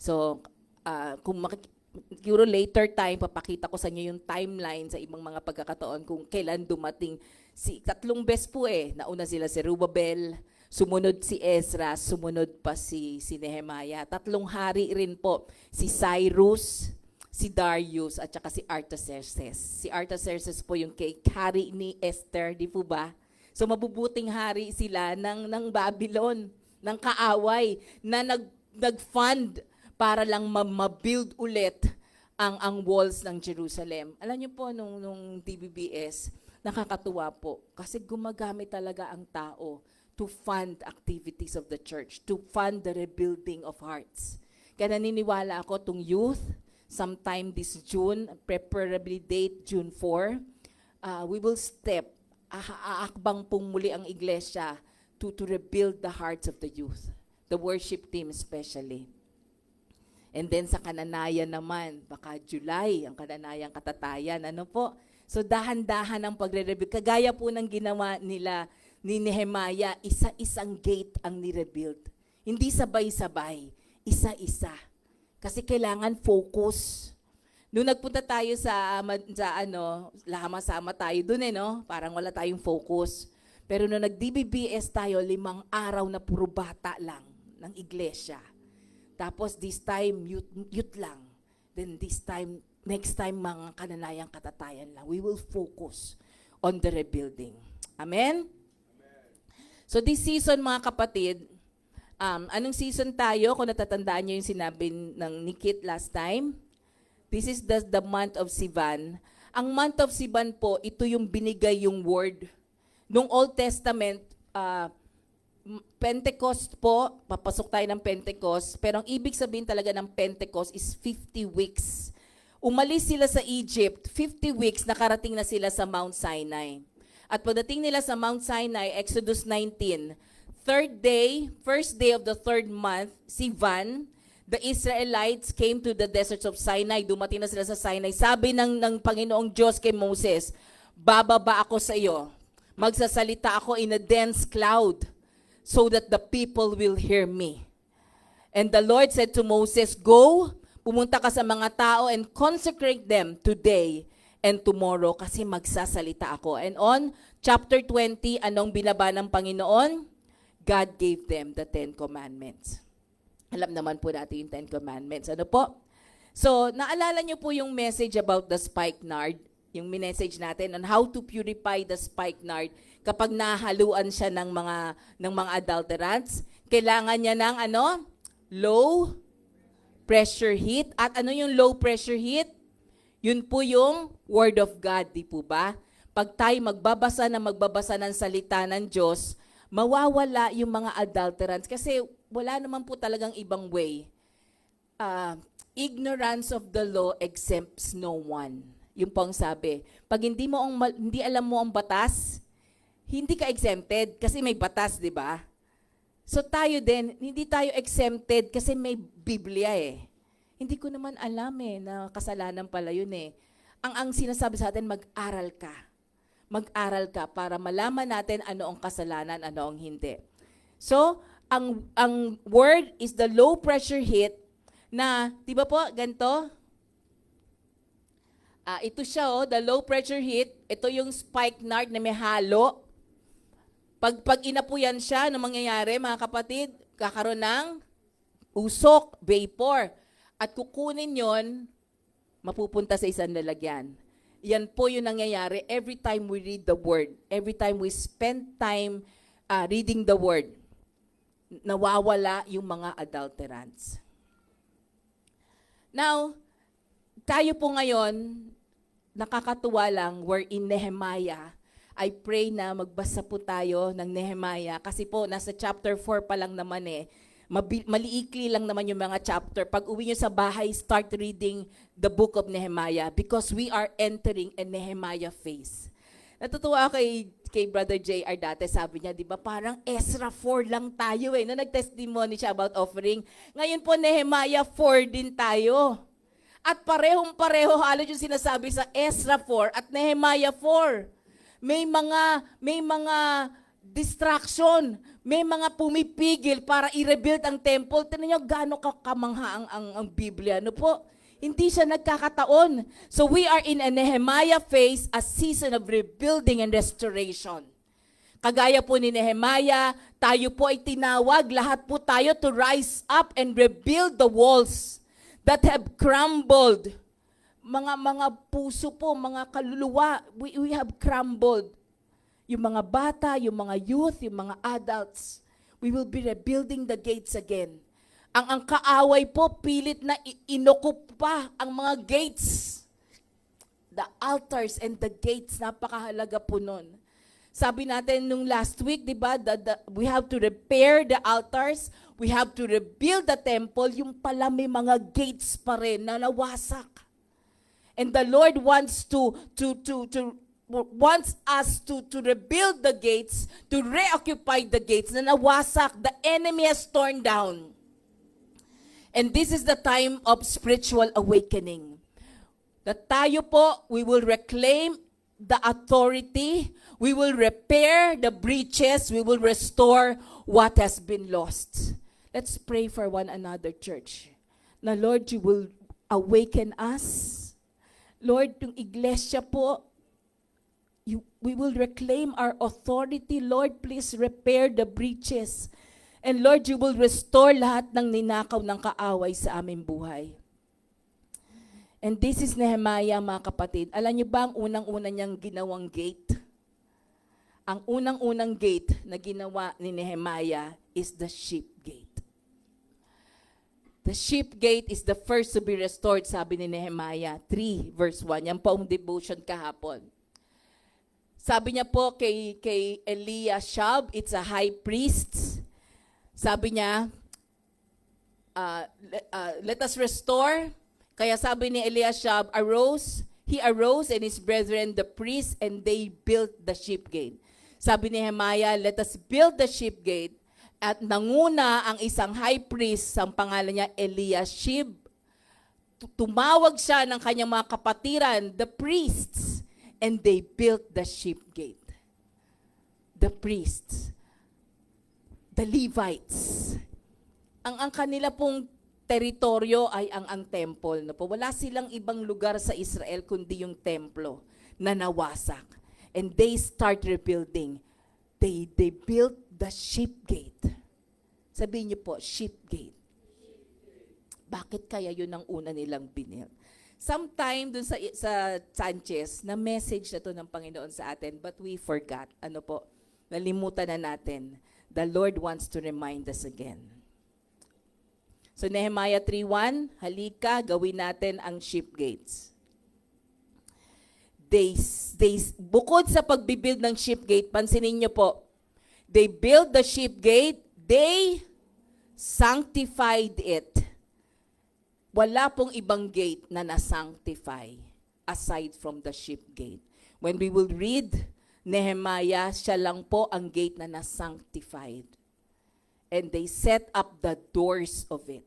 So, siguro later time, papakita ko sa inyo yung timeline sa ibang mga pagkakataon kung kailan dumating. Tatlong beses po nauna sila si Zerubbabel, sumunod si Ezra, sumunod pa si Nehemiah. Tatlong hari rin po, si Cyrus, si Darius, at saka si Artaxerxes. Si Artaxerxes po yung hari ni Esther, di po ba? So mabubuting hari sila ng Babylon, ng kaaway, na nag-fund para lang ma-build ulit ang walls ng Jerusalem. Alam niyo po, nung DBBS, nakakatuwa po kasi gumagamit talaga ang tao to fund activities of the church, to fund the rebuilding of hearts. Kaya naniniwala ako itong youth, sometime this June, preferably date June 4, we will aakbang pong muli ang iglesia to rebuild the hearts of the youth, the worship team especially. And then sa Kananayan naman, baka July, ang Kananayang Katatayan, ano po? So dahan-dahan ang pagre-rebuild. Kagaya po ng ginawa nila ni Nehemiah, isa-isang gate ang ni-rebuild. Hindi sabay-sabay, isa-isa. Kasi kailangan focus. Nung nagpunta tayo sama tayo dun no? Parang wala tayong focus. Pero nung nag-DBBS tayo, 5 araw na puro bata lang ng iglesia. Tapos this time, youth lang. Then next time, mga Kananayang Katatayan lang. We will focus on the rebuilding. Amen? So this season, mga kapatid, anong season tayo? Kung natatandaan nyo yung sinabi ng Nikit last time, this is the month of Sivan. Ang month of Sivan po, ito yung binigay yung word. Nung Old Testament, Pentecost po, papasok tayo ng Pentecost, pero ang ibig sabihin talaga ng Pentecost is 50 weeks. Umalis sila sa Egypt, 50 weeks, nakarating na sila sa Mount Sinai. At pagdating nila sa Mount Sinai, Exodus 19, first day of the third month, Sivan, the Israelites came to the deserts of Sinai. Dumating na sila sa Sinai. Sabi ng Panginoong Diyos kay Moses, bababa ako sa iyo. Magsasalita ako in a dense cloud so that the people will hear me. And the Lord said to Moses, go, pumunta ka sa mga tao and consecrate them today and tomorrow kasi magsasalita ako. And on chapter 20, anong binaba ng Panginoon? God gave them the 10 commandments. Alam naman po natin yung 10 commandments. Ano po? So, naalala niyo po yung message about the spikenard, yung message natin on how to purify the spikenard kapag nahaluan siya ng mga adulterants. Kailangan niya ng low pressure heat. At ano yung low pressure heat? Yun po yung Word of God, di po ba? Pag tayo magbabasa ng salita ng Diyos, mawawala yung mga adulterants. Kasi wala naman po talagang ibang way. Ignorance of the law exempts no one. Yung pong sabi. Pag hindi alam mo ang batas, hindi ka exempted kasi may batas, di ba? So tayo din, hindi tayo exempted kasi may Biblia Hindi ko naman alam na kasalanan pala yun Ang sinasabi sa atin, mag-aral ka. Mag-aral ka para malaman natin ano ang kasalanan, ano ang hindi. So, ang word is the low pressure heat na, di ba po, ganito? Ito siya the low pressure heat. Ito yung spikenard na may halo. Pag inapuyan siya, ano mangyayari mga kapatid? Kakaroon ng usok, vapor. At kukunin yon, mapupunta sa isang lalagyan. Yan po yung nangyayari every time we read the Word. Every time we spend time reading the Word. Nawawala yung mga adulterants. Now, tayo po ngayon, nakakatuwa lang, we're in Nehemiah. I pray na magbasa po tayo ng Nehemiah kasi po nasa chapter 4 pa lang naman maliikli lang naman yung mga chapter. Pag uwi nyo sa bahay, start reading the book of Nehemiah because we are entering a Nehemiah phase. Natutuwa ako kay Brother JR dati, sabi niya, di ba parang Ezra 4 lang tayo na nag-testimony siya about offering. Ngayon po Nehemiah 4 din tayo. At parehong-pareho halos yung sinasabi sa Ezra 4 at Nehemiah 4. May mga distraction. May mga pumipigil para i-rebuild ang temple. Tingnan niyo gaano kamangha ang Biblia. Ano po? Hindi siya nagkakataon. So we are in a Nehemiah phase, a season of rebuilding and restoration. Kagaya po ni Nehemiah, tayo po ay tinawag, lahat po tayo to rise up and rebuild the walls that have crumbled. Mga puso po, mga kaluluwa, we have crumbled. Yung mga bata, yung mga youth, yung mga adults, we will be rebuilding the gates again. Ang kaaway po, pilit na inukup pa ang mga gates. The altars and the gates, napakahalaga po nun. Sabi natin nung last week, di ba, we have to repair the altars, we have to rebuild the temple, yung pala may mga gates pa rin na nawasak. And the Lord wants wants us to rebuild the gates, to reoccupy the gates na nawasak, the enemy has torn down. And this is the time of spiritual awakening. That tayo po, we will reclaim the authority, we will repair the breaches, we will restore what has been lost. Let's pray for one another, church. Na Lord, you will awaken us. Lord, yung iglesia po, we will reclaim our authority. Lord, please repair the breaches. And Lord, you will restore lahat ng ninakaw ng kaaway sa aming buhay. And this is Nehemiah, mga kapatid. Alam niyo ba ang unang-una niyang ginawang gate? Ang unang-unang gate na ginawa ni Nehemiah is the sheep gate. The sheep gate is the first to be restored, sabi ni Nehemiah 3 verse 1. Yan po ang devotion kahapon. Sabi niya po kay Eliashab, it's a high priest. Sabi niya, let us restore. Kaya sabi ni Eliashab, he arose and his brethren, the priests, and they built the sheep gate. Sabi ni Nehemiah, let us build the sheep gate. At nanguna ang isang high priest, ang pangalan niya Eliashib. Tumawag siya ng kanyang mga kapatiran, the priests, and they built the sheep gate. The priests, the Levites. Ang kanila pong teritoryo ay ang temple. No po? Wala silang ibang lugar sa Israel kundi yung templo na nawasak. And they start rebuilding. They built the sheep gate. Sabihin niyo po, sheep gate. Bakit kaya yun ang una nilang binil? Sometime dun sa Sanchez, na message na to ng Panginoon sa atin, but we forgot. Ano po? Nalimutan na natin. The Lord wants to remind us again. So Nehemiah 3:1, halika, gawin natin ang sheep gates. Bukod sa pagbibuild ng sheep gate, pansinin niyo po, they built the sheep gate, they sanctified it. Wala pong ibang gate na na-sanctify aside from the sheep gate. When we will read Nehemiah, siya lang po ang gate na na-sanctified. And they set up the doors of it.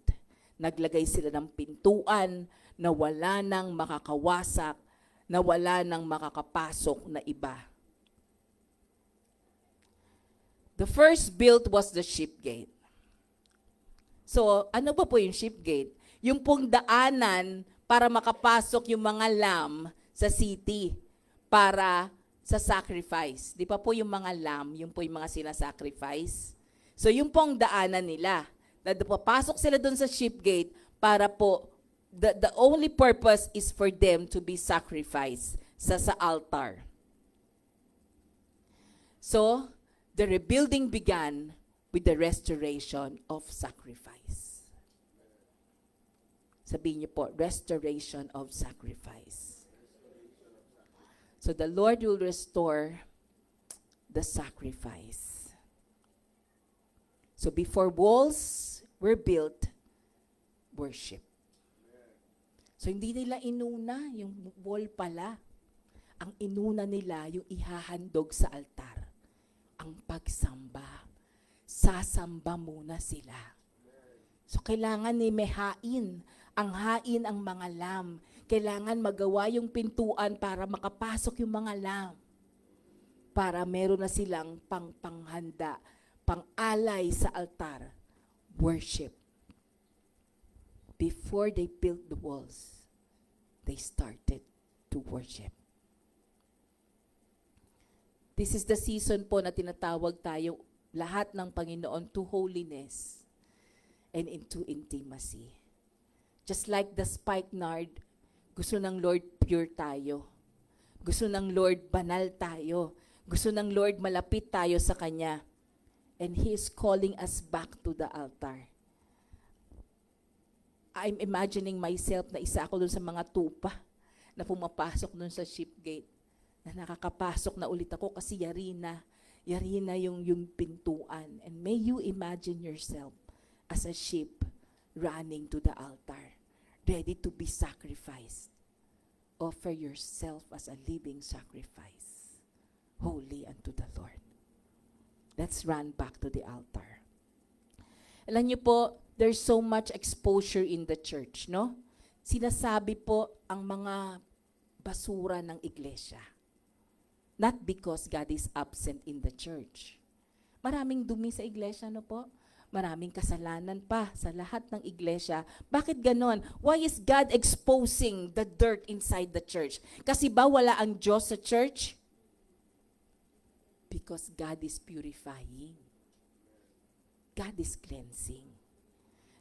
Naglagay sila ng pintuan na wala nang makakawasak, na wala nang makakapasok na iba. The first built was the sheep gate. So, ano ba po yung sheep gate? Yung pong daanan para makapasok yung mga lamb sa city para sa sacrifice. Di pa po yung mga lamb, yung po yung mga sinasacrifice. So, yung pong daanan nila, na papasok sila dun sa sheep gate para po, the only purpose is for them to be sacrificed sa altar. So, the rebuilding began with the restoration of sacrifice. Sabihin niyo po, restoration of sacrifice. So the Lord will restore the sacrifice. So before walls were built, worship. So hindi nila inuna yung wall pala. Ang inuna nila yung ihahandog sa altar. Ang pagsamba. Sasamba muna sila. So kailangan ni may hain. Ang hain ang mga lamb. Kailangan magawa yung pintuan para makapasok yung mga lamb. para meron na silang panghanda, pang-alay sa altar, worship. Before they built the walls, they started to worship. This is the season po na tinatawag tayo lahat ng Panginoon to holiness and into intimacy. Just like the spikenard, gusto ng Lord pure tayo. Gusto ng Lord banal tayo. Gusto ng Lord malapit tayo sa Kanya. And He is calling us back to the altar. I'm imagining myself na isa ako dun sa mga tupa na pumapasok dun sa ship gate. Na nakakapasok na ulit ako kasi yari na yung pintuan. And may you imagine yourself as a sheep running to the altar, ready to be sacrificed. Offer yourself as a living sacrifice, holy unto the Lord. Let's run back to the altar. Alam niyo po, there's so much exposure in the church, no? Sinasabi po ang mga basura ng iglesia. Not because God is absent in the church. Maraming dumi sa iglesia, no po? Maraming kasalanan pa sa lahat ng iglesia. Bakit ganon? Why is God exposing the dirt inside the church? Kasi ba wala ang Diyos sa church? Because God is purifying. God is cleansing.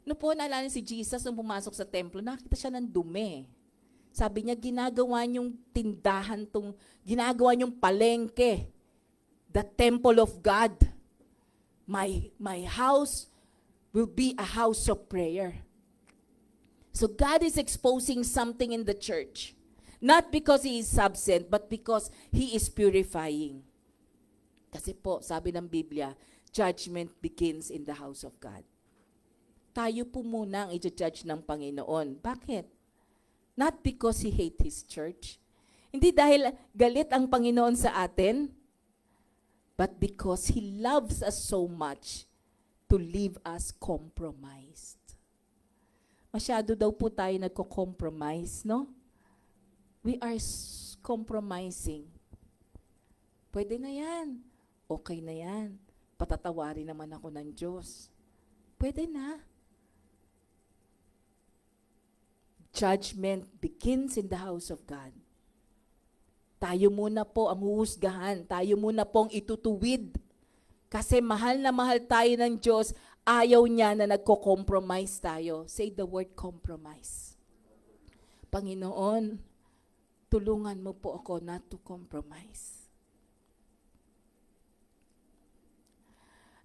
No po, naalala si Jesus nung pumasok sa templo, nakita siya ng dumi. Sabi niya, ginagawa niyong tindahan ginagawa niyong palengke, the temple of God. My house will be a house of prayer. So God is exposing something in the church. Not because He is absent, but because He is purifying. Kasi po, sabi ng Biblia, judgment begins in the house of God. Tayo po muna ang i-judge ng Panginoon. Bakit? Not because He hates His church. Hindi dahil galit ang Panginoon sa atin, but because He loves us so much to leave us compromised. Masyado daw po tayo nagko-compromise, no? We are compromising. Pwede na yan. Okay na yan. Patatawarin naman ako ng Diyos. Pwede na. Judgment begins in the house of God. Tayo muna po ang huhusgahan. Tayo muna pong itutuwid. Kasi mahal na mahal tayo ng Diyos, ayaw niya na nagko-compromise tayo. Say the word compromise. Panginoon, tulungan mo po ako not to compromise.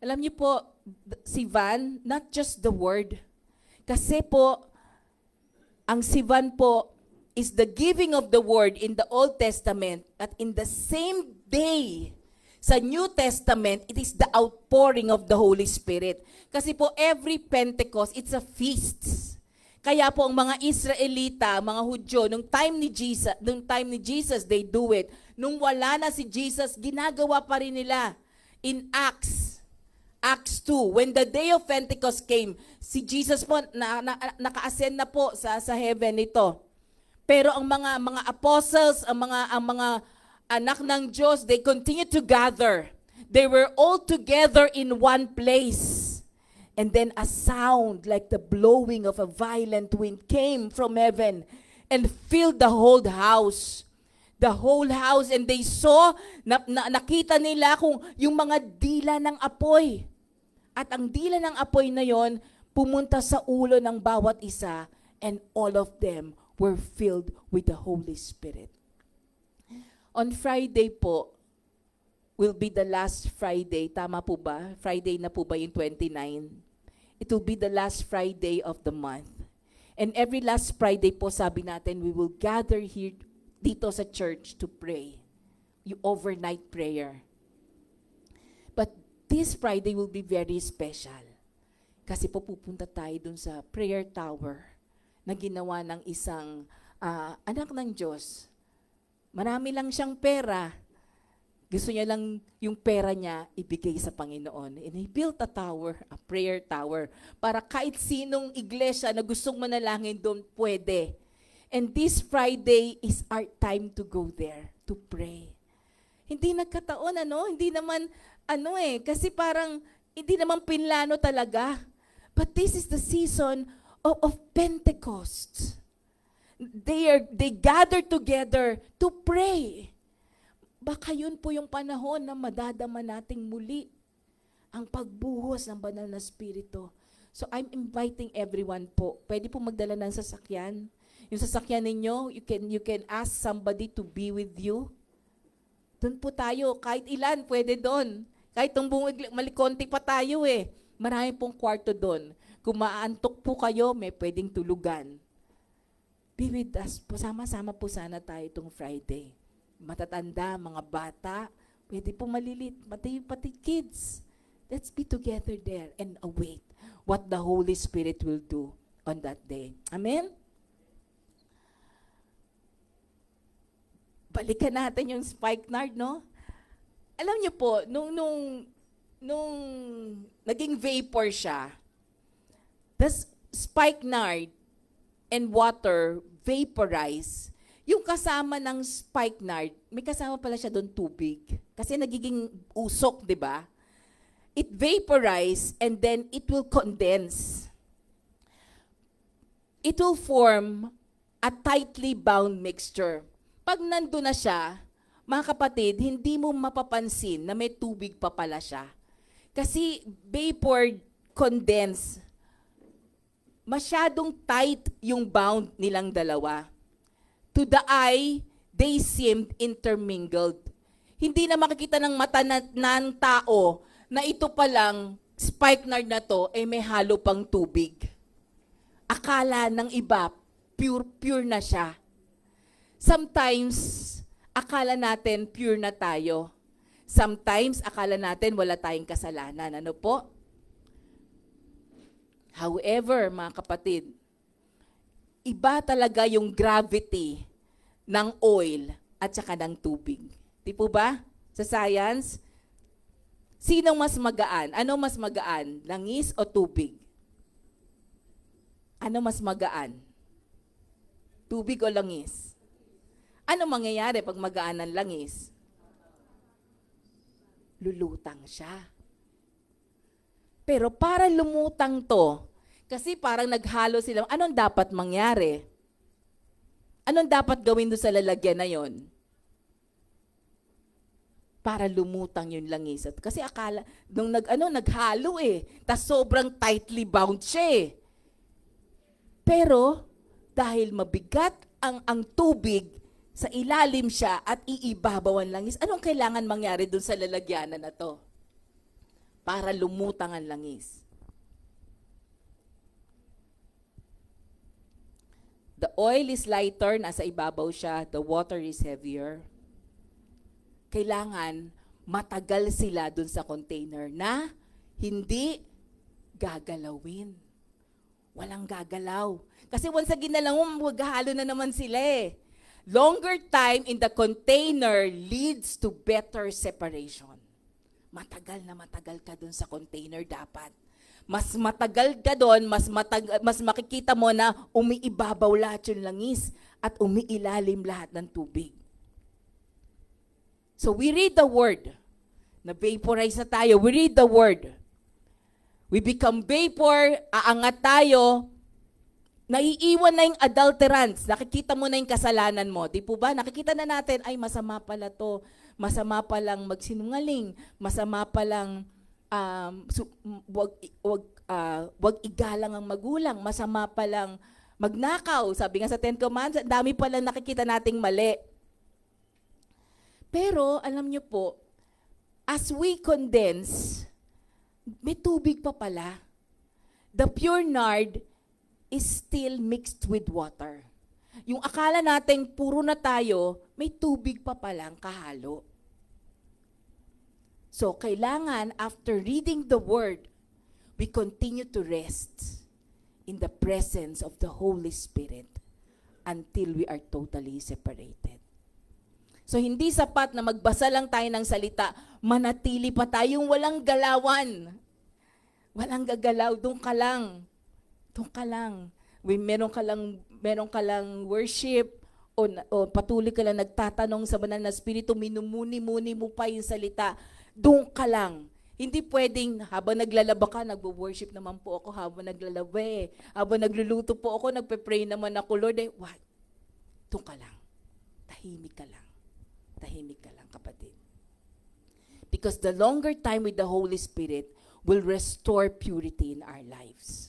Alam niyo po, Sivan, not just the word. Kasi po, ang Sivan po is the giving of the word in the Old Testament at in the same day sa New Testament, it is the outpouring of the Holy Spirit. Kasi po, every Pentecost, it's a feast. Kaya po ang mga Israelita, mga Hudyo, nung time ni Jesus, they do it. Nung wala na si Jesus, ginagawa pa rin nila. In Acts 2, when the day of Pentecost came, si Jesus po naka-ascend na po sa heaven ito. Pero ang mga apostles, ang mga anak ng Diyos, they continue to gather. They were all together in one place. And then a sound like the blowing of a violent wind came from heaven and filled the whole house. The whole house, and they saw, nakita nila kung yung mga dila ng apoy. At ang dila ng apoy na yon pumunta sa ulo ng bawat isa, and all of them were filled with the Holy Spirit. On Friday po, will be the last Friday. Tama po ba? Friday na po ba yung 29? It will be the last Friday of the month. And every last Friday po, sabi natin, we will gather here dito sa church to pray. Yung overnight prayer. But this Friday will be very special. Kasi po pupunta tayo dun sa prayer tower na ginawa ng isang anak ng Diyos. Marami lang siyang pera. Gusto niya lang yung pera niya ibigay sa Panginoon. And he built a tower, a prayer tower, para kahit sinong iglesia na gustong manalangin doon, pwede. And this Friday is our time to go there, to pray. Hindi nagkataon, ano? Hindi naman, kasi parang, hindi naman pinlano talaga. But this is the season of Pentecost. They gather together to pray. Baka yun po yung panahon na madadama nating muli ang pagbuhos ng banal na Espiritu. So I'm inviting everyone po. Pwede po magdala ng sasakyan. Yung sasakyan ninyo, you can ask somebody to be with you. Doon po tayo, kahit ilan, pwede doon. Kahit malikonti pa tayo eh. Marami pong kwarto doon. Kung maantok po kayo, may pwedeng tulugan. Be with us po. Sama-sama po sana tayo itong Friday. Matatanda, mga bata, pwede po malilit, pati kids. Let's be together there and await what the Holy Spirit will do on that day. Amen? Balikan natin yung spikenard, no? Alam niyo po, nung naging vapor siya, the spikenard and water vaporize. Yung kasama ng spikenard, may kasama pala siya doon tubig. Kasi nagiging usok, di ba? It vaporize and then it will condense. It will form a tightly bound mixture. Pag nandun na siya, mga kapatid, hindi mo mapapansin na may tubig pa pala siya. Kasi vapor condense, masyadong tight yung bound nilang dalawa. To the eye, they seemed intermingled. Hindi na makikita ng mata ng tao na ito palang spikenard na to ay may halo pang tubig. Akala ng iba, pure na siya. Sometimes, akala natin pure na tayo. Sometimes, akala natin wala tayong kasalanan. Ano po? However, mga kapatid, iba talaga yung gravity ng oil at saka ng tubig. Di po ba? Sa science, sinong mas magaan? Ano mas magaan? Langis o tubig? Ano mas magaan? Tubig o langis? Ano mangyayari pag magaan ang langis? Lulutang siya. Pero para lumutang to, kasi parang naghalo sila, anong dapat mangyari? Anong dapat gawin doon sa lalagyan na yon? Para lumutang yung langis. Kasi akala, nung naghalo tas sobrang tightly bound siya eh. Pero, dahil mabigat ang tubig, sa ilalim siya at iibabaw ang langis, anong kailangan mangyari doon sa lalagyanan na to? Para lumutang ang langis. The oil is lighter, nasa ibabaw siya. The water is heavier. Kailangan matagal sila dun sa container na hindi gagalawin. Walang gagalaw. Kasi once na ginalaw mo, maghahalo na naman sila eh. Longer time in the container leads to better separation. Matagal na matagal ka dun sa container dapat. Mas matagal ka doon, mas makikita mo na umiibabaw lahat yung langis at umiilalim lahat ng tubig. So we read the word. Na-vaporize na tayo. We read the word. We become vapor, aangat tayo, naiiwan na yung adulterants. Nakikita mo na yung kasalanan mo. Di po ba? Nakikita na natin, ay masama pala to. Masama palang magsinungaling. Masama palang wag igalang ang magulang. Masama palang magnakaw. Sabi nga sa Ten Commandments, dami palang nakikita nating mali. Pero, alam nyo po, as we condense, may tubig pa pala. The pure nard is still mixed with water. Yung akala natin puro na tayo, may tubig pa palang kahalo. So, kailangan, after reading the Word, we continue to rest in the presence of the Holy Spirit until we are totally separated. So, hindi sapat na magbasa lang tayo ng salita, manatili pa tayong walang galawan. Walang gagalaw, doon ka lang. Doon ka lang. Meron ka lang worship, o patuloy ka lang nagtatanong sa banal na Espiritu, minumuni-muni mo pa yung salita, doon ka lang. Hindi pwedeng habang naglalaba ka, nagwo-worship naman po ako habang naglalaba eh. Habang nagluluto po ako, nagpe-pray naman ako, Lord, what? Doon ka lang. Tahimik ka lang. Tahimik ka lang, kapatid. Because the longer time with the Holy Spirit will restore purity in our lives.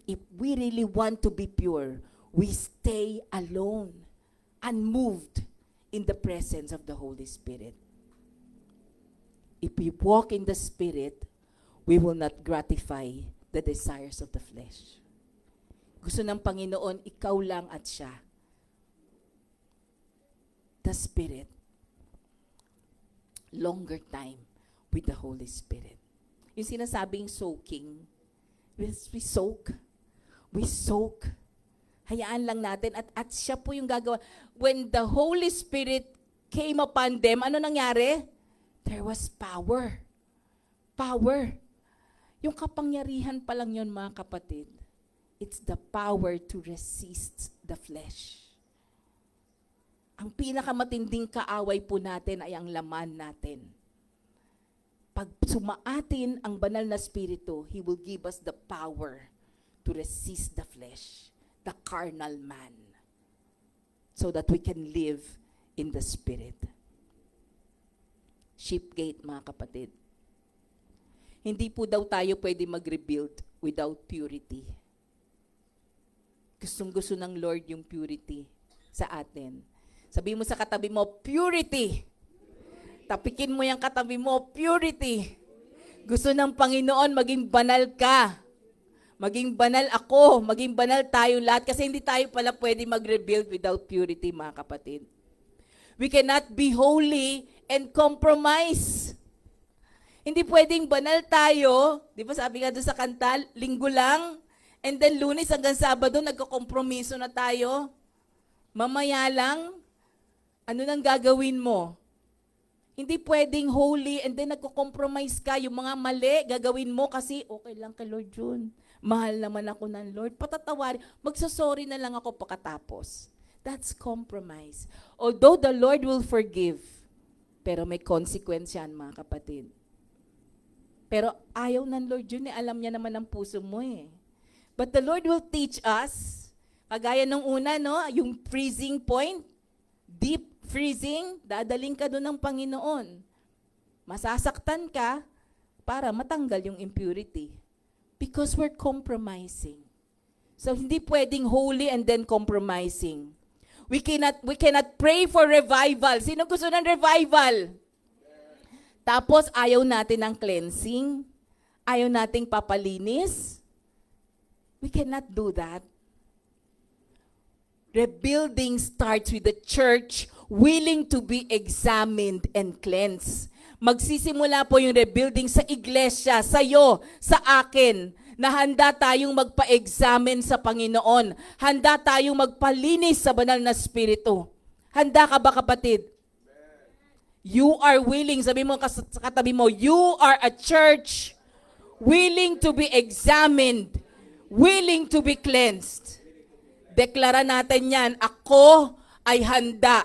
If we really want to be pure, we stay alone, unmoved in the presence of the Holy Spirit. If we walk in the Spirit, we will not gratify the desires of the flesh. Gusto ng Panginoon, ikaw lang at siya. The Spirit. Longer time with the Holy Spirit. Yung sinasabing soaking, we soak. We soak. Hayaan lang natin at siya po yung gagawa. When the Holy Spirit came upon them, ano nangyari? There was power. Power. Yung kapangyarihan pa lang yun, mga kapatid. It's the power to resist the flesh. Ang pinakamatinding kaaway po natin ay ang laman natin. Pag sumaatin ang banal na Espiritu, He will give us the power to resist the flesh, the carnal man, so that we can live in the Spirit. Sheepgate, mga kapatid. Hindi po daw tayo pwede mag-rebuild without purity. Gustong-gusto ng Lord yung purity sa atin. Sabihin mo sa katabi mo, purity. Tapikin mo yung katabi mo, purity. Gusto ng Panginoon maging banal ka. Maging banal ako, maging banal tayo lahat kasi hindi tayo pala pwede mag-rebuild without purity, mga kapatid. We cannot be holy and compromise. Hindi pwedeng banal tayo, di ba sabi nga doon sa kanta, linggo lang, and then Lunes hanggang Sabado, nagkakompromiso na tayo. Mamaya lang, ano nang gagawin mo? Hindi pwedeng holy and then nagko-compromise ka. Yung mga mali, gagawin mo kasi okay lang kay Lord June. Mahal naman ako ng Lord. Patatawarin. Magsasorry na lang ako pagkatapos. That's compromise. Although the Lord will forgive, pero may consequence yan, mga kapatid. Pero ayaw ng Lord June, alam niya naman ang puso mo eh. But the Lord will teach us, kagaya nung una, no, yung freezing point, deep freezing, dadaling ka doon ng Panginoon. Masasaktan ka para matanggal yung impurity. Because we're compromising. So hindi pwedeng holy and then compromising. We cannot pray for revival. Sino gusto ng revival? Tapos ayaw natin ng cleansing. Ayaw nating papalinis. We cannot do that. Rebuilding starts with the church willing to be examined and cleansed. Magsisimula po yung rebuilding sa iglesia, sa'yo, sa akin, na handa tayong magpa-examine sa Panginoon. Handa tayong magpalinis sa banal na Espiritu. Handa ka ba, kapatid? You are willing, sabi mo sa katabi mo, you are a church willing to be examined, willing to be cleansed. Deklara natin yan, ako ay handa.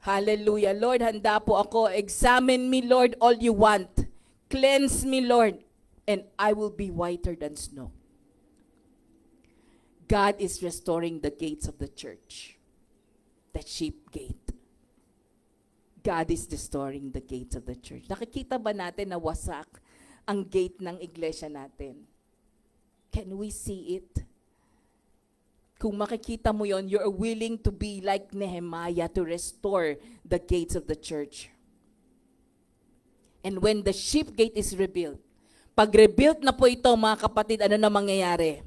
Hallelujah. Lord, handa po ako. Examine me, Lord, all you want. Cleanse me, Lord, and I will be whiter than snow. God is restoring the gates of the church. The sheep gate. God is restoring the gates of the church. Nakikita ba natin na wasak ang gate ng iglesia natin? Can we see it? Kung makikita mo yon, you're willing to be like Nehemiah to restore the gates of the church. And when the sheep gate is rebuilt, pag rebuilt na po ito, mga kapatid, ano na mangyayari?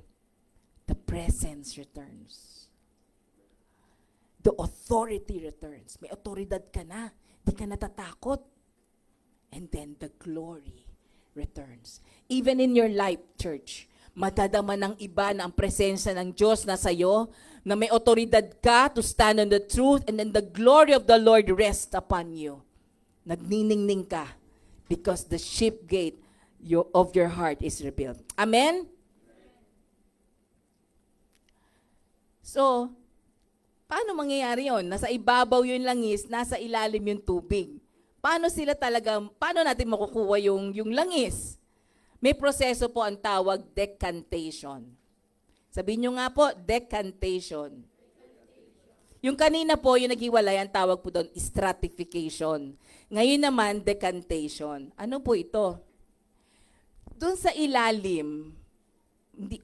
The presence returns. The authority returns. May otoridad ka na. Di ka natatakot. And then the glory returns. Even in your life, church, madadama ng iba na ang presensya ng Diyos na sa'yo, na may otoridad ka to stand on the truth, and then the glory of the Lord rest upon you. Nagniningning ka because the sheep gate of your heart is rebuilt. Amen? So, Paano mangyayari yon? Nasa ibabaw yung langis, nasa ilalim yung tubig. Paano natin makukuha yung langis? May proseso po ang tawag decantation. Sabihin nyo nga po, decantation. Yung kanina po, yung naghiwalay, ang tawag po doon, stratification. Ngayon naman, decantation. Ano po ito? Doon sa ilalim,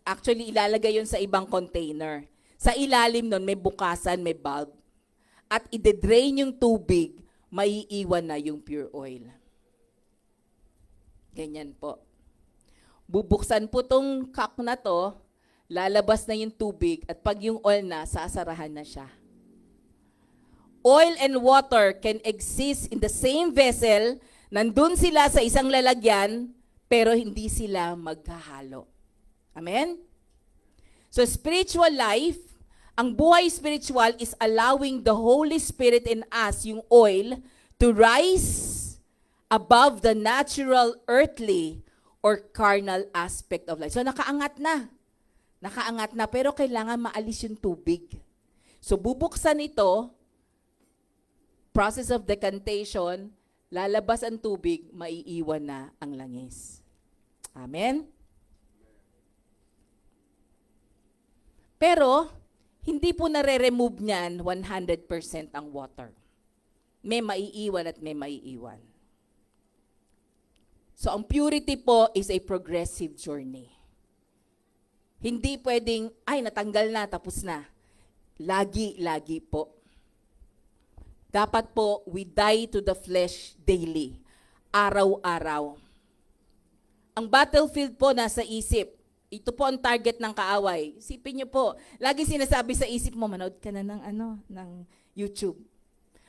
actually ilalagay yun sa ibang container. Sa ilalim nun, may bukasan, may valve. At ide-drain yung tubig, maiiwan na yung pure oil. Ganyan po. Bubuksan po tong cup na to, lalabas na yung tubig, at pag yung oil na, sasarahan na siya. Oil and water can exist in the same vessel, nandun sila sa isang lalagyan, pero hindi sila maghahalo. Amen? So spiritual life, ang buhay spiritual is allowing the Holy Spirit in us, yung oil, to rise above the natural, earthly, or carnal aspect of life. So nakaangat na, pero kailangan maalis yung tubig. So bubuksan ito, process of decantation, lalabas ang tubig, maiiwan na ang langis. Amen? Pero, hindi po nare-remove niyan 100% ang water. May maiiwan at may maiiwan. So, ang purity po is a progressive journey. Hindi pwedeng, natanggal na, tapos na. Lagi po. Dapat po, we die to the flesh daily. Araw-araw. Ang battlefield po nasa isip. Ito po ang target ng kaaway. Isipin niyo po, lagi sinasabi sa isip mo, manood ka na ng YouTube.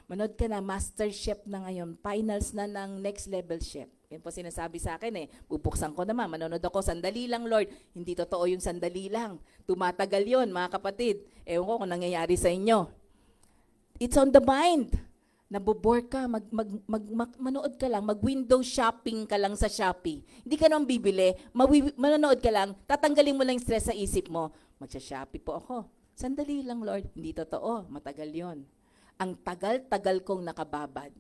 Manood ka na, Master Chef na ngayon. Finals na ng Next Level Chef. Yan po sinasabi sa akin Bubuksan ko naman, manonood ako, sandali lang Lord. Hindi totoo yung sandali lang. Tumatagal yon mga kapatid. Ewan ko kung nangyayari sa inyo. It's on the mind. Nabobore ka, manood ka lang, mag-window shopping ka lang sa Shopee. Hindi ka naman bibili, manonood ka lang, tatanggalin mo lang yung stress sa isip mo. Magsha-Shopee po ako. Sandali lang, Lord. Hindi totoo, matagal yon. Ang tagal-tagal kong nakababad.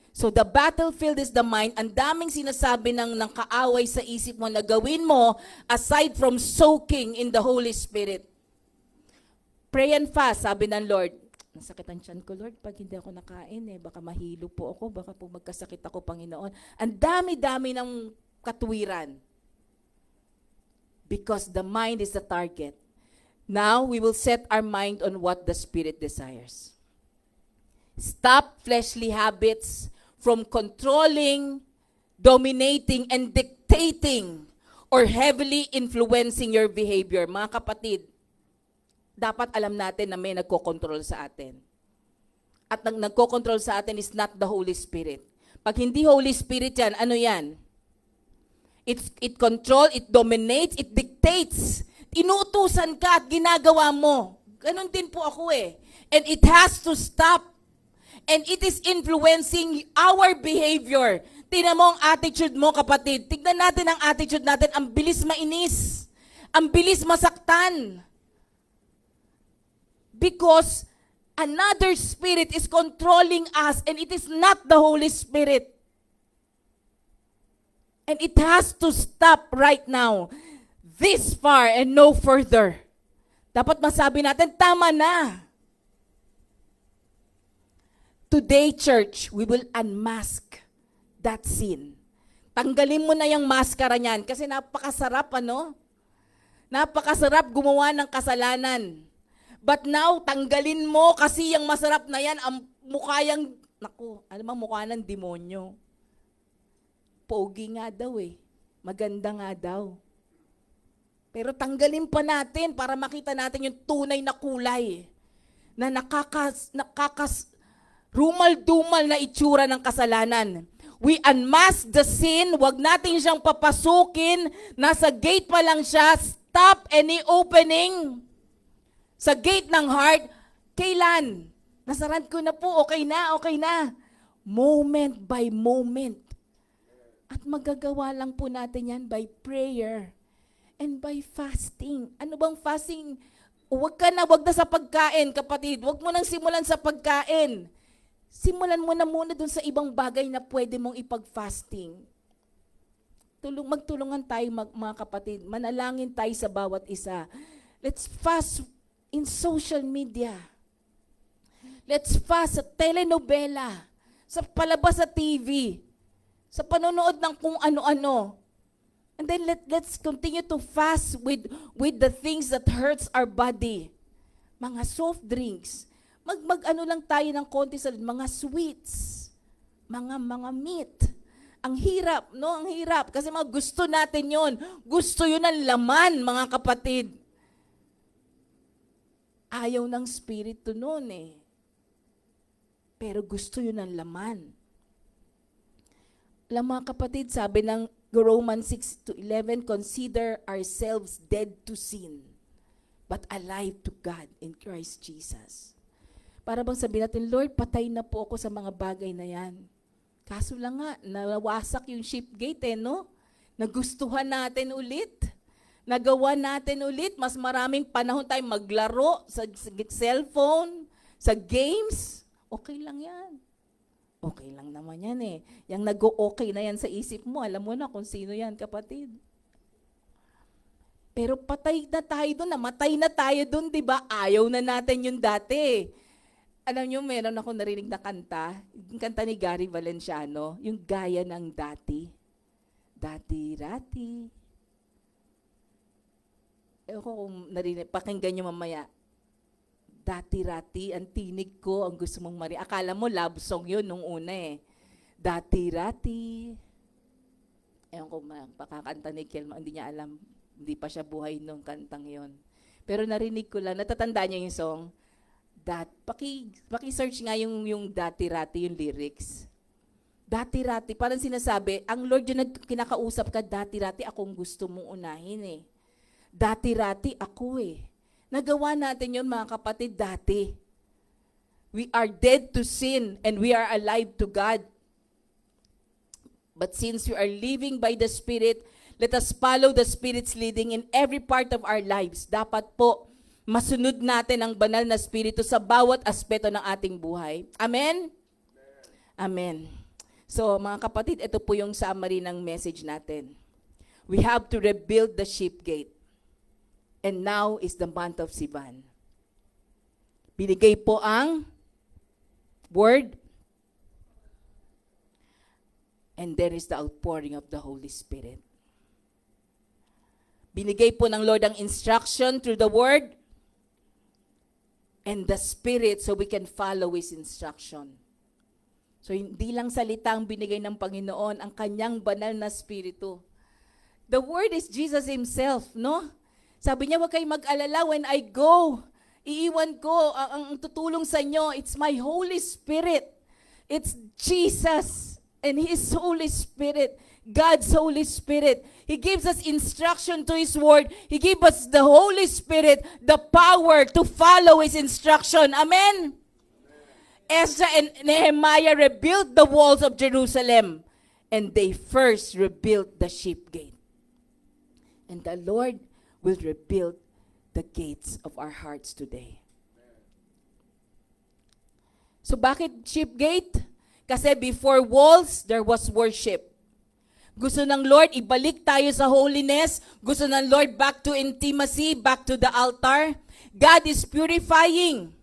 So the battlefield is the mind. Ang daming sinasabi ng kaaway sa isip mo na gawin mo aside from soaking in the Holy Spirit. Pray and fast, sabi ng Lord. Nasakit ang tiyan ko, Lord, pag hindi ako nakain, baka mahilo po ako, baka po magkasakit ako, Panginoon. Ang dami-dami ng katuwiran. Because the mind is the target. Now, we will set our mind on what the Spirit desires. Stop fleshly habits from controlling, dominating, and dictating or heavily influencing your behavior. Mga kapatid, dapat alam natin na may nagkokontrol sa atin. At ang nagkokontrol sa atin is not the Holy Spirit. Pag hindi Holy Spirit yan, ano yan? It controls, it dominates, it dictates. Inuutusan ka at ginagawa mo. Ganon din po ako And it has to stop. And it is influencing our behavior. Tingnan mo ang attitude mo, kapatid. Tignan natin ang attitude natin. Ang bilis mainis. Ang bilis masaktan. Because another spirit is controlling us and it is not the Holy Spirit. And it has to stop right now. This far and no further. Dapat masabi natin, tama na. Today, church, we will unmask that sin. Tanggalin mo na yung maskara niyan kasi napakasarap, Napakasarap gumawa ng kasalanan. But now, tanggalin mo kasi yung masarap na yan, ang mukha yung, mukha ng demonyo. Pogi nga daw Maganda nga daw. Pero tanggalin pa natin para makita natin yung tunay na kulay. Na rumal-dumal na itsura ng kasalanan. We unmask the sin, wag natin siyang papasukin, nasa gate pa lang siya, stop any opening. Sa gate ng heart, kailan? Nasaran ko na po, okay na. Moment by moment. At magagawa lang po natin yan by prayer and by fasting. Ano bang fasting? Wag na sa pagkain, kapatid. Wag mo nang simulan sa pagkain. Simulan mo na muna dun sa ibang bagay na pwede mong ipag-fasting. Magtulungan tayo mga kapatid. Manalangin tayo sa bawat isa. Let's fast in social media. Let's fast sa telenovela, sa palabas sa TV, sa panonood ng kung ano-ano. And then let's continue to fast with the things that hurts our body. Mga soft drinks. Mag-ano lang tayo ng konti sa mga sweets, mga meat. Ang hirap, no? Ang hirap. Kasi gusto natin yon. Gusto yun ng laman, mga kapatid. Ayaw ng spirito noon eh. Pero gusto yun ng laman. Alam mga kapatid, sabi ng Romans 6:11, consider ourselves dead to sin, but alive to God in Christ Jesus. Para bang sabihin natin, Lord, patay na po ako sa mga bagay na yan. Kaso lang nga, nawasak yung ship gate no? Nagustuhan natin ulit. Nagawa natin ulit. Mas maraming panahon tayo maglaro sa cellphone, sa games. Okay lang yan. Okay lang naman yan eh. Yung nag-o-okay na yan sa isip mo, alam mo na kung sino yan, kapatid. Pero patay na tayo doon, namatay na tayo doon, di ba? Ayaw na natin yung dati. Alam nyo, meron ako narinig na kanta, yung kanta ni Gary Valenciano, yung gaya ng dati. Dati-rati. Ewan ko kung narinig, pakinggan nyo mamaya. Dati-rati, ang tinig ko, ang gusto mong marinig. Akala mo love song yun nung una eh. Dati-rati. Ewan ko, pakakanta ni Kelma, hindi niya alam, hindi pa siya buhay nung kantang yon. Pero narinig ko lang, natatanda niya yung song, paki-search nga yung dati-rati, yung lyrics. Dati-rati, parang sinasabi, ang Lord yung kinakausap ka, dati-rati akong gusto mong unahin eh. Dati-rati ako eh. Nagawa natin yun mga kapatid dati. We are dead to sin and we are alive to God. But since we are living by the Spirit, let us follow the Spirit's leading in every part of our lives. Dapat po, masunod natin ang banal na Espiritu sa bawat aspeto ng ating buhay. Amen? Amen. So mga kapatid, ito po yung summary ng message natin. We have to rebuild the sheep gate. And now is the month of Sivan. Binigay po ang word. And there is the outpouring of the Holy Spirit. Binigay po ng Lord ang instruction through the word and the Spirit so we can follow His instruction. So hindi lang salita ang binigay ng Panginoon, ang kanyang banal na Espiritu. The word is Jesus Himself, no? Sabi niya, huwag kayong mag-alala when I go. Iiwan ko ang tutulong sa inyo. It's my Holy Spirit. It's Jesus and His Holy Spirit. God's Holy Spirit. He gives us instruction to His Word. He gives us the Holy Spirit, the power to follow His instruction. Amen? Ezra and Nehemiah rebuilt the walls of Jerusalem. And they first rebuilt the sheep gate. And the Lord will rebuild the gates of our hearts today. So bakit sheep gate? Kasi before walls, there was worship. Gusto ng Lord, ibalik tayo sa holiness. Gusto ng Lord, back to intimacy, back to the altar. God is purifying.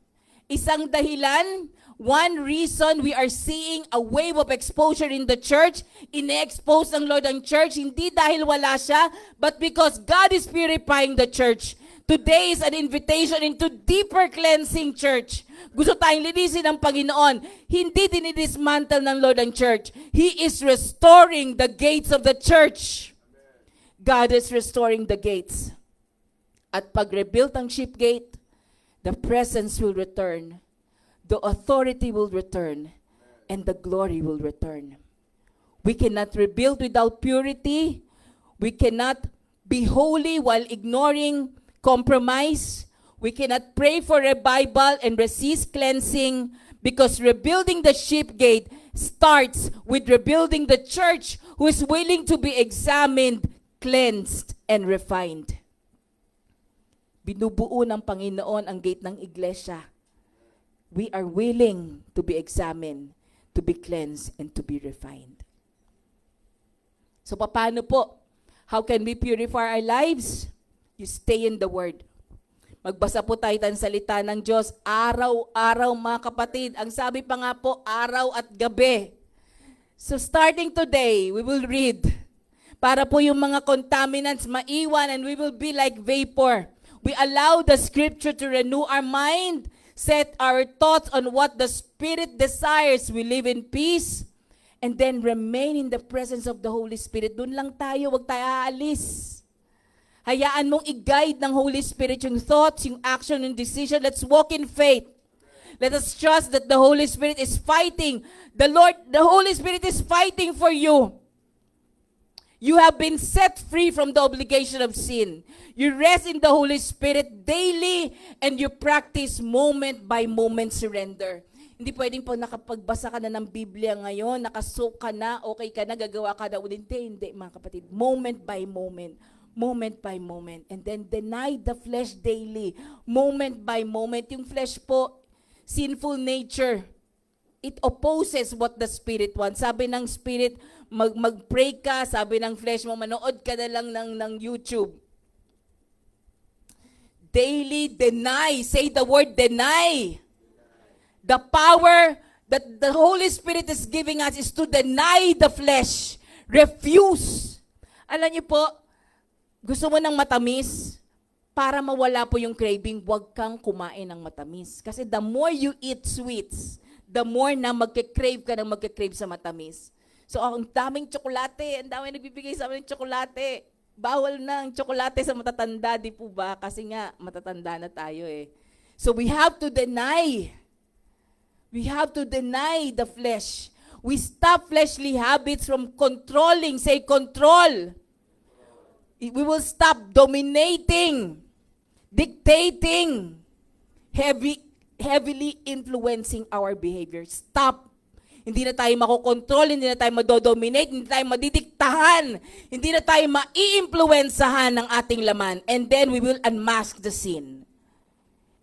Isang dahilan, one reason we are seeing a wave of exposure in the church, ine-expose ng Lord ang church, hindi dahil wala siya, but because God is purifying the church. Today is an invitation into deeper cleansing church. Gusto tayong linisin ng Panginoon. Hindi dinidismantle ng Lord ang church. He is restoring the gates of the church. God is restoring the gates. At pag-rebuild ang sheep gate, the presence will return. The authority will return, and the glory will return. We cannot rebuild without purity. We cannot be holy while ignoring compromise. We cannot pray for revival and resist cleansing, because rebuilding the sheep gate starts with rebuilding the church who is willing to be examined, cleansed, and refined. Binubuo ng Panginoon ang gate ng iglesia. We are willing to be examined, to be cleansed, and to be refined. So paano po? How can we purify our lives? You stay in the Word. Magbasa po tayo ng salita ng Diyos araw-araw, mga kapatid. Ang sabi pa nga po, araw at gabi. So starting today, we will read para po yung mga contaminants maiwan and we will be like vapor. We allow the Scripture to renew our mind, set our thoughts on what the Spirit desires. We live in peace and then remain in the presence of the Holy Spirit. Doon lang tayo, wag tayo aalis. Hayaan mong i-guide ng Holy Spirit yung thoughts, yung action, yung decision. Let's walk in faith. Let us trust that the Holy Spirit is fighting. The Holy Spirit is fighting for you. You have been set free from the obligation of sin. You rest in the Holy Spirit daily and you practice moment by moment surrender. Hindi pwedeng po nakapagbasa ka na ng Biblia ngayon, nakasoak ka na, okay ka na, gagawa ka na ulit. Hindi mga kapatid. Moment by moment. Moment by moment. And then deny the flesh daily. Moment by moment. Yung flesh po, sinful nature. It opposes what the Spirit wants. Sabi ng Spirit, mag-pray ka. Sabi ng flesh mo, manood ka na lang ng YouTube. Daily deny. Say the word deny. The power that the Holy Spirit is giving us is to deny the flesh. Refuse. Alam niyo po, gusto mo ng matamis? Para mawala po yung craving, huwag kang kumain ng matamis. Kasi the more you eat sweets, the more na magke-crave ka ng magke-crave sa matamis. So, ang daming tsokolate, ang daming nagbibigay sa amin ng tsokolate. Bawal na ang tsokolate sa matatanda, di po ba? Kasi nga, matatanda na tayo eh. So, we have to deny. We have to deny the flesh. We stop fleshly habits from controlling. Say, control. We will stop dominating, dictating, heavily influencing our behavior. Stop. Hindi na tayo makokontrol, hindi na tayo madodominate, hindi na tayo madidiktahan, hindi na tayo mai-influensahan ng ating laman. And then we will unmask the sin.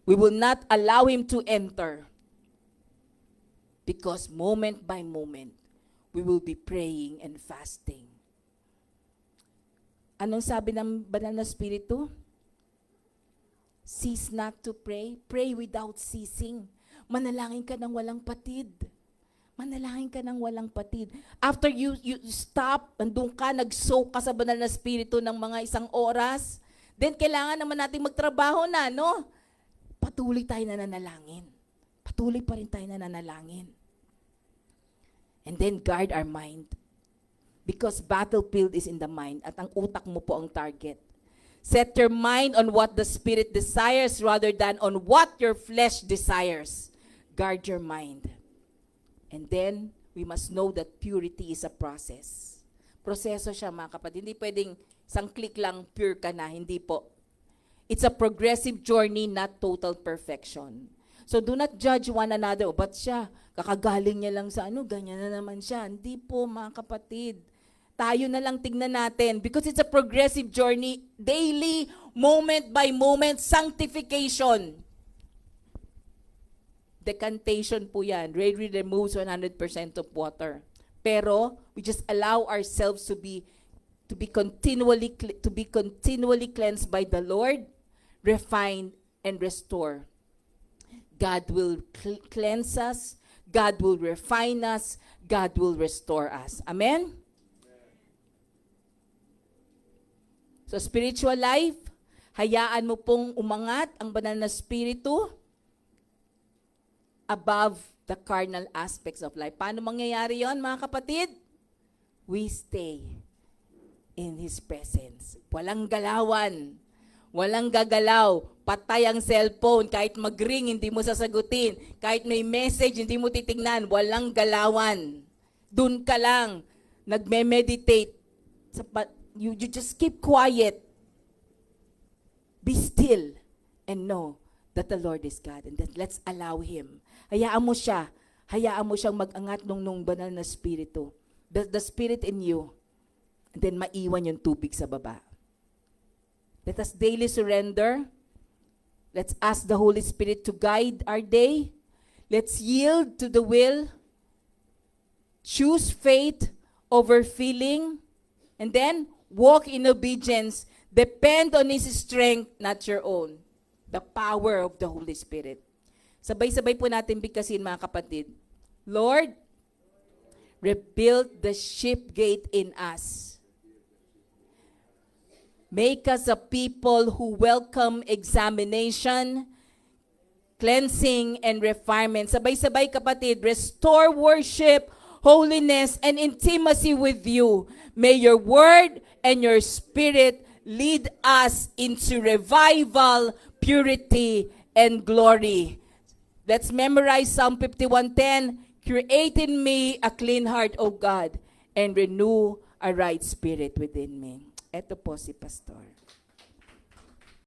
We will not allow him to enter. Because moment by moment, we will be praying and fasting. Anong sabi ng banal na Espiritu? Cease not to pray. Pray without ceasing. Manalangin ka ng walang patid. Manalangin ka ng walang patid. After you stop, andun ka, nag-soak ka sa banal na Espiritu ng mga 1 oras, then kailangan naman natin magtrabaho na, no? Patuloy tayo na nanalangin. Patuloy pa rin tayo na nanalangin. And then guard our mind. Because battlefield is in the mind at ang utak mo po ang target. Set your mind on what the Spirit desires rather than on what your flesh desires. Guard your mind. And then, we must know that purity is a process. Proseso siya mga kapatid. Hindi pwedeng isang click lang pure ka na. Hindi po. It's a progressive journey, not total perfection. So do not judge one another. O ba't siya? Kakagaling niya lang sa ganyan na naman siya. Hindi po mga kapatid. Tayo na lang tignan natin because it's a progressive journey, daily, moment by moment, sanctification. Decantation po yan. Rarely removes 100% of water. Pero we just allow ourselves to be continually cleansed by the Lord, refined and restore. God will cleanse us, God will refine us, God will restore us. Amen? So spiritual life, hayaan mo pong umangat ang banal na Espiritu above the carnal aspects of life. Paano mangyayari yon, mga kapatid? We stay in His presence. Walang galawan. Walang gagalaw. Patay ang cellphone. Kahit mag-ring, hindi mo sasagutin. Kahit may message, hindi mo titignan. Walang galawan. Dun ka lang. Nagme-meditate. You just keep quiet. Be still and know that the Lord is God. And that let's allow Him. Hayaan mo siya. Hayaan mo siyang mag-angat nung banal na Espiritu. The Spirit in you. And then maiwan yung tubig sa baba. Let us daily surrender Let's ask the Holy Spirit to guide our day. Let's yield to the will. Choose faith over feeling. And then, walk in obedience. Depend on His strength, not your own. The power of the Holy Spirit. Sabay-sabay po natin bigkasin, mga kapatid. Lord, rebuild the sheep gate in us. Make us a people who welcome examination, cleansing, and refinement. Sabay-sabay, kapatid, restore worship, holiness, and intimacy with you. May your word and your spirit lead us into revival, purity, and glory. Let's memorize Psalm 51:10. Create in me a clean heart, O God, and renew a right spirit within me. Ito po si Pastor.